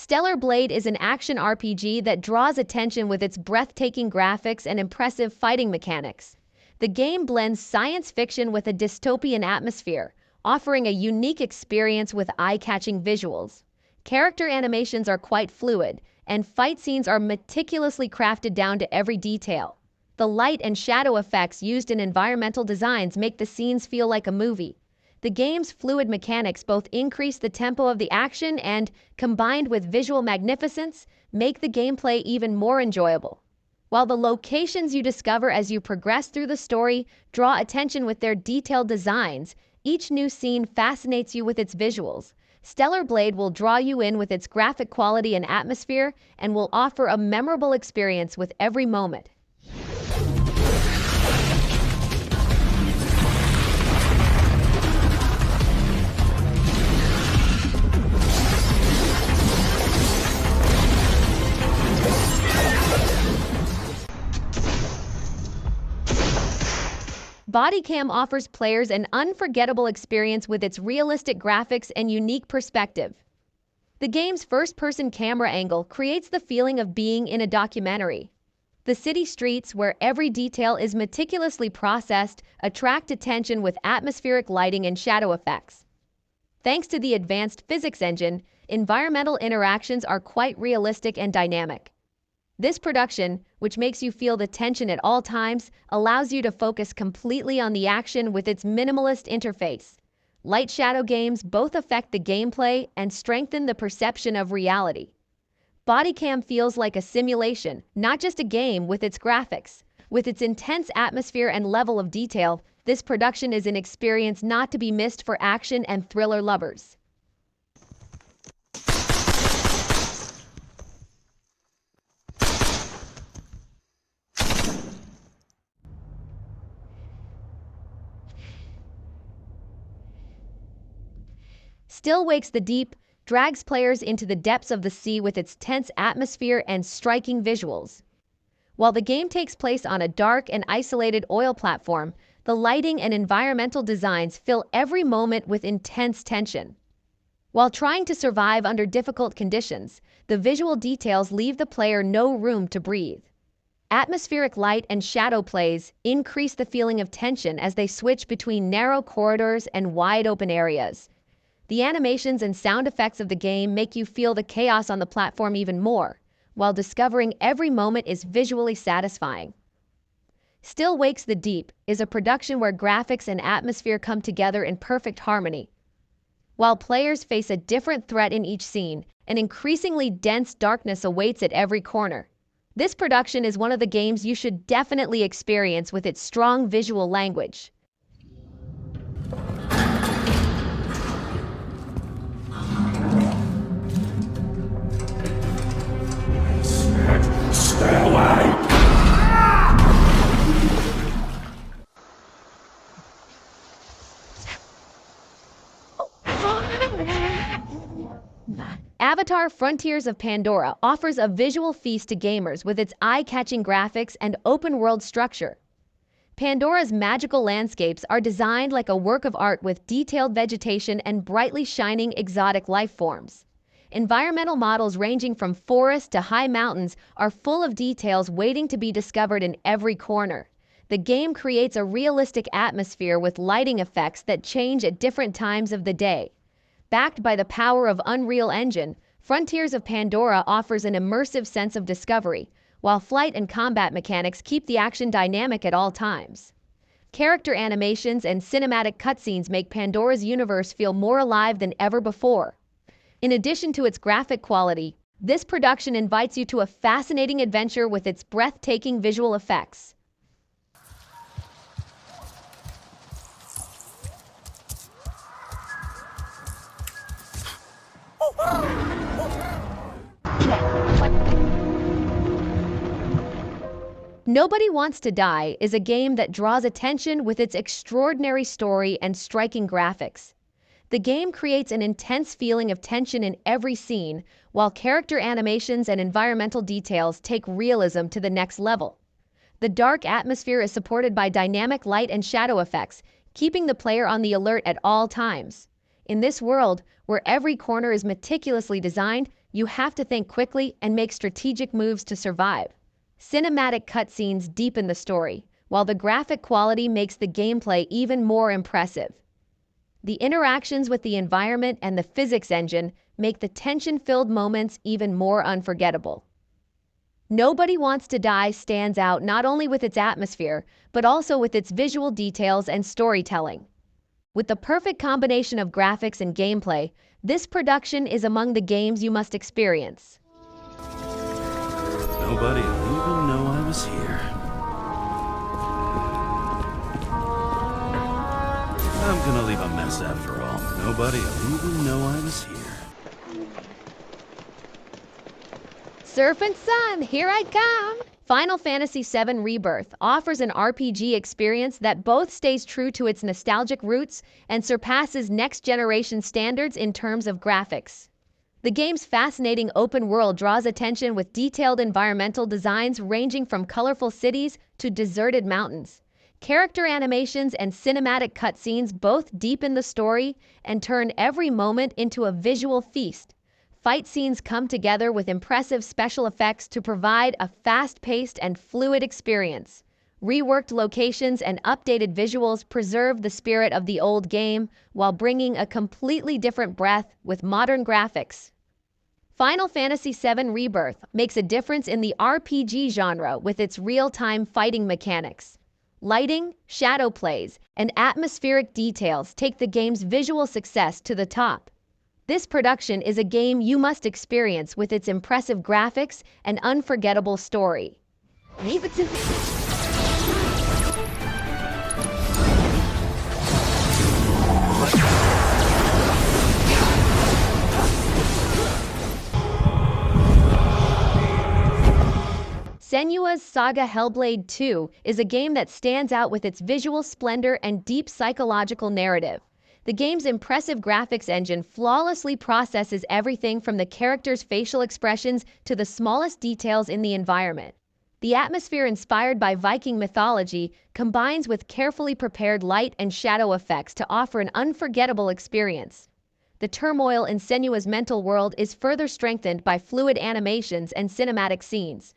Stellar Blade is an action RPG that draws attention with its breathtaking graphics and impressive fighting mechanics. The game blends science fiction with a dystopian atmosphere, offering a unique experience with eye-catching visuals. Character animations are quite fluid, and fight scenes are meticulously crafted down to every detail. The light and shadow effects used in environmental designs make the scenes feel like a movie. The game's fluid mechanics both increase the tempo of the action and, combined with visual magnificence, make the gameplay even more enjoyable. While the locations you discover as you progress through the story draw attention with their detailed designs, each new scene fascinates you with its visuals. Stellar Blade will draw you in with its graphic quality and atmosphere and will offer a memorable experience with every moment. Bodycam offers players an unforgettable experience with its realistic graphics and unique perspective. The game's first-person camera angle creates the feeling of being in a documentary. The city streets, where every detail is meticulously processed, attract attention with atmospheric lighting and shadow effects. Thanks to the advanced physics engine, environmental interactions are quite realistic and dynamic. This production, which makes you feel the tension at all times, allows you to focus completely on the action with its minimalist interface. Light-shadow games both affect the gameplay and strengthen the perception of reality. Bodycam feels like a simulation, not just a game with its graphics. With its intense atmosphere and level of detail, this production is an experience not to be missed for action and thriller lovers. Still Wakes the Deep drags players into the depths of the sea with its tense atmosphere and striking visuals. While the game takes place on a dark and isolated oil platform, the lighting and environmental designs fill every moment with intense tension. While trying to survive under difficult conditions, the visual details leave the player no room to breathe. Atmospheric light and shadow plays increase the feeling of tension as they switch between narrow corridors and wide open areas. The animations and sound effects of the game make you feel the chaos on the platform even more, while discovering every moment is visually satisfying. Still Wakes the Deep is a production where graphics and atmosphere come together in perfect harmony. While players face a different threat in each scene, an increasingly dense darkness awaits at every corner. This production is one of the games you should definitely experience with its strong visual language. Stay away! Avatar: Frontiers of Pandora offers a visual feast to gamers with its eye-catching graphics and open-world structure. Pandora's magical landscapes are designed like a work of art with detailed vegetation and brightly shining exotic life forms. Environmental models ranging from forests to high mountains are full of details waiting to be discovered in every corner. The game creates a realistic atmosphere with lighting effects that change at different times of the day. Backed by the power of Unreal Engine, Frontiers of Pandora offers an immersive sense of discovery, while flight and combat mechanics keep the action dynamic at all times. Character animations and cinematic cutscenes make Pandora's universe feel more alive than ever before. In addition to its graphic quality, this production invites you to a fascinating adventure with its breathtaking visual effects. Nobody Wants to Die is a game that draws attention with its extraordinary story and striking graphics. The game creates an intense feeling of tension in every scene, while character animations and environmental details take realism to the next level. The dark atmosphere is supported by dynamic light and shadow effects, keeping the player on the alert at all times. In this world, where every corner is meticulously designed, you have to think quickly and make strategic moves to survive. Cinematic cutscenes deepen the story, while the graphic quality makes the gameplay even more impressive. The interactions with the environment and the physics engine make the tension-filled moments even more unforgettable. Nobody Wants to Die stands out not only with its atmosphere, but also with its visual details and storytelling. With the perfect combination of graphics and gameplay, this production is among the games you must experience. Nobody will even know I was here. I'm gonna leave a mess after all. Nobody will even know I was here. Serpent Sun, here I come! Final Fantasy VII Rebirth offers an RPG experience that both stays true to its nostalgic roots and surpasses next-generation standards in terms of graphics. The game's fascinating open world draws attention with detailed environmental designs ranging from colorful cities to deserted mountains. Character animations and cinematic cutscenes both deepen the story and turn every moment into a visual feast. Fight scenes come together with impressive special effects to provide a fast-paced and fluid experience. Reworked locations and updated visuals preserve the spirit of the old game while bringing a completely different breath with modern graphics. Final Fantasy VII Rebirth makes a difference in the RPG genre with its real-time fighting mechanics. Lighting, shadow plays, and atmospheric details take the game's visual success to the top. This production is a game you must experience with its impressive graphics and unforgettable story. Leave it to me. Senua's Saga Hellblade 2 is a game that stands out with its visual splendor and deep psychological narrative. The game's impressive graphics engine flawlessly processes everything from the characters' facial expressions to the smallest details in the environment. The atmosphere inspired by Viking mythology combines with carefully prepared light and shadow effects to offer an unforgettable experience. The turmoil in Senua's mental world is further strengthened by fluid animations and cinematic scenes.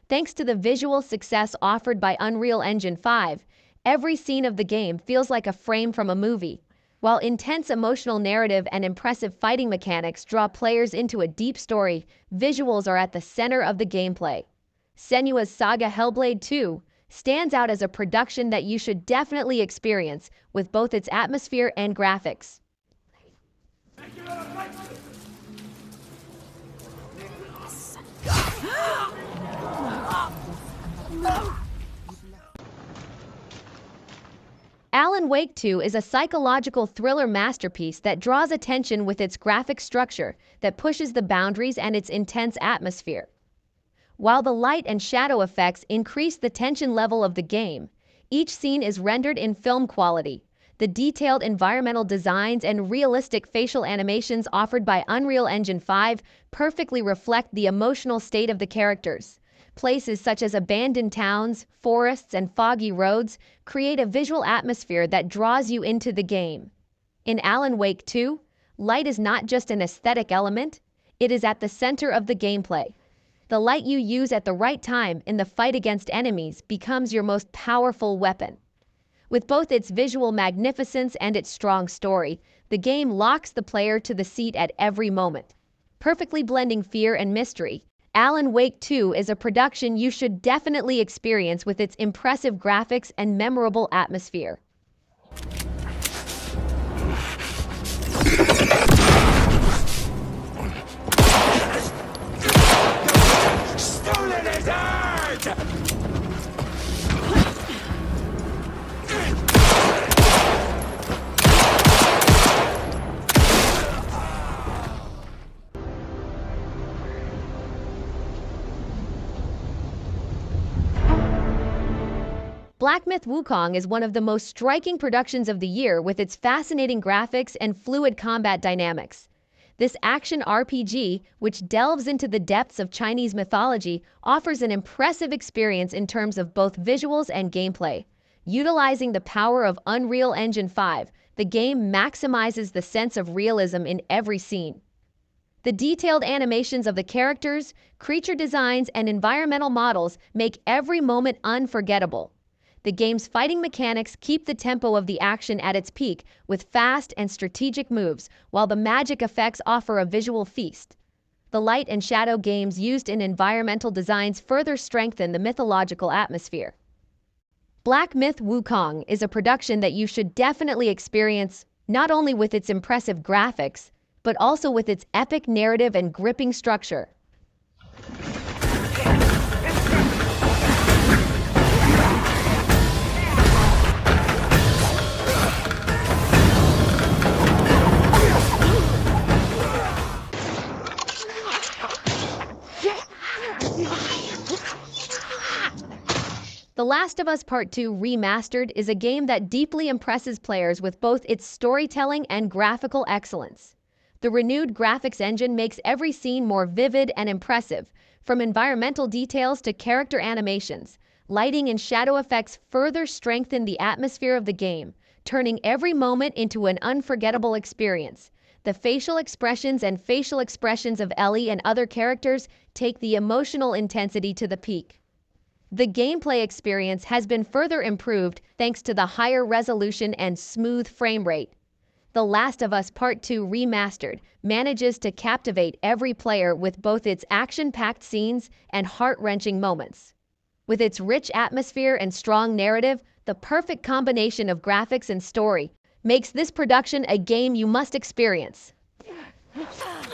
Thanks to the visual success offered by Unreal Engine 5, every scene of the game feels like a frame from a movie. While intense emotional narrative and impressive fighting mechanics draw players into a deep story, visuals are at the center of the gameplay. Senua's Saga Hellblade 2 stands out as a production that you should definitely experience with both its atmosphere and graphics. Alan Wake 2 is a psychological thriller masterpiece that draws attention with its graphic structure that pushes the boundaries and its intense atmosphere. While the light and shadow effects increase the tension level of the game, each scene is rendered in film quality. The detailed environmental designs and realistic facial animations offered by Unreal Engine 5 perfectly reflect the emotional state of the characters. Places such as abandoned towns, forests, and foggy roads create a visual atmosphere that draws you into the game. In Alan Wake 2, light is not just an aesthetic element, it is at the center of the gameplay. The light you use at the right time in the fight against enemies becomes your most powerful weapon. With both its visual magnificence and its strong story, the game locks the player to the seat at every moment. Perfectly blending fear and mystery, Alan Wake 2 is a production you should definitely experience with its impressive graphics and memorable atmosphere. Stolen his heart! Black Myth Wukong is one of the most striking productions of the year with its fascinating graphics and fluid combat dynamics. This action RPG, which delves into the depths of Chinese mythology, offers an impressive experience in terms of both visuals and gameplay. Utilizing the power of Unreal Engine 5, the game maximizes the sense of realism in every scene. The detailed animations of the characters, creature designs, and environmental models make every moment unforgettable. The game's fighting mechanics keep the tempo of the action at its peak with fast and strategic moves, while the magic effects offer a visual feast. The light and shadow games used in environmental designs further strengthen the mythological atmosphere. Black Myth Wukong is a production that you should definitely experience, not only with its impressive graphics, but also with its epic narrative and gripping structure. The Last of Us Part 2 Remastered is a game that deeply impresses players with both its storytelling and graphical excellence. The renewed graphics engine makes every scene more vivid and impressive, from environmental details to character animations. Lighting and shadow effects further strengthen the atmosphere of the game, turning every moment into an unforgettable experience. The facial expressions of Ellie and other characters take the emotional intensity to the peak. The gameplay experience has been further improved thanks to the higher resolution and smooth frame rate. The Last of Us Part 2 Remastered manages to captivate every player with both its action-packed scenes and heart-wrenching moments. With its rich atmosphere and strong narrative, the perfect combination of graphics and story makes this production a game you must experience. Fuck!